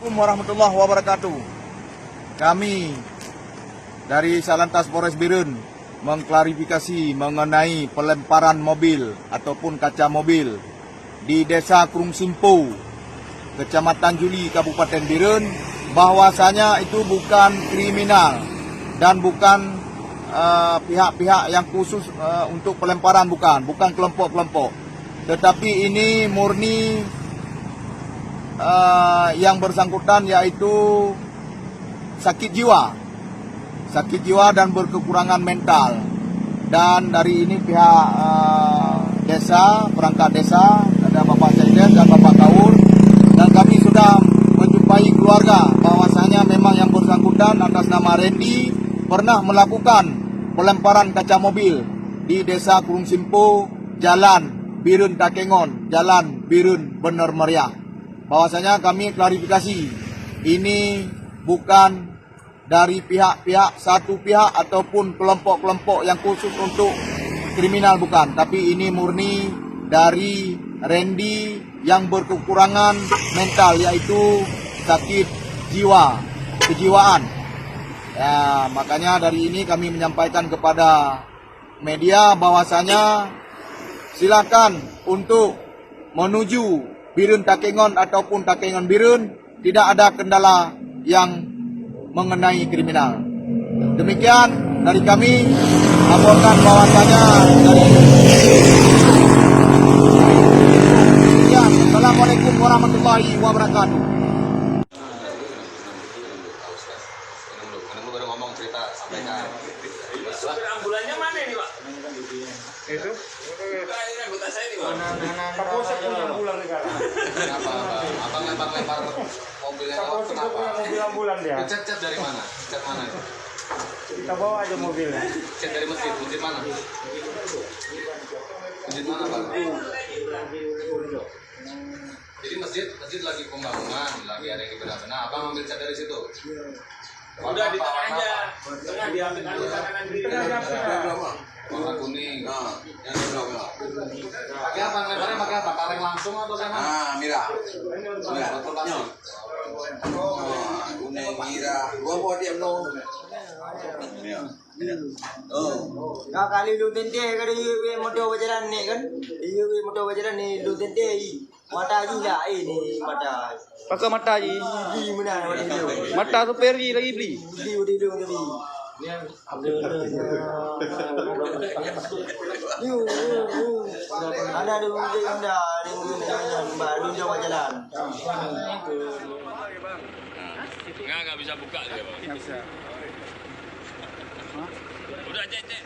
Assalamualaikum warahmatullahi wabarakatuh. Kami dari Salantas Polres Birun mengklarifikasi mengenai pelemparan mobil ataupun kaca mobil di Desa Krung Simpo, Kecamatan Juli, Kabupaten Birun, bahwasanya itu bukan kriminal dan bukan pihak-pihak yang khusus untuk pelemparan, bukan kelompok-kelompok, tetapi ini murni yang bersangkutan yaitu sakit jiwa dan berkekurangan mental. Dan dari ini pihak desa, perangkat desa, ada Bapak Jaides dan Bapak Kaur, dan kami sudah menjumpai keluarga bahwasanya memang yang bersangkutan atas nama Randy pernah melakukan pelemparan kaca mobil di Desa Krung Simpo, Jalan Birun Takengon, Jalan Birun Bener Meriah. Bahwasanya kami klarifikasi, ini bukan dari pihak-pihak, satu pihak ataupun kelompok-kelompok yang khusus untuk kriminal, bukan. Tapi ini murni dari Randy yang berkekurangan mental, yaitu sakit kejiwaan. Ya, makanya dari ini kami menyampaikan kepada media bahwasanya silakan untuk menuju Birun Takengon ataupun Takengon Birun, tidak ada kendala yang mengenai kriminal. Demikian dari kami laporkan bahwasanya dari ya, Assalamualaikum warahmatullahi wabarakatuh. Baru ngomong cerita sampaikan. Ambulannya mana ini, Pak? Itu Ini anggota saya nih, Pak. Kapolsek punya ambulan negara. Kenapa? Abang lempar mobilnya Kapolsek kenapa? punya mobil ambulan dia. Cat dari mana? Cat mana? Kita bawa aja mobilnya. Cat dari masjid. Masjid mana? Masjid mana, Bang? Jadi masjid lagi pembangunan, lagi ada yang benar-benar. Abang ambil cat dari situ. Udah di tengah aja. Tengah diambil kanan kiri. Warna kuning. Yang sebelah. Pakai apa? Lemparnya pakai apa? Kaleng langsung atau gimana? Mira. Betul pasti. Kuning mira. Gua mau diam no. Nah, kali lu tente kan ini motor berjalan ni kan. Ini motor berjalan ni lu tente i. Mata ji lah ni mata. Pakai mata je. Di mana mata dia? Mata tu peri lagi beli. Di tadi. Ada baru jalan jalan. Enggak bisa buka dia, Pak. Enggak bisa. Udah, cek.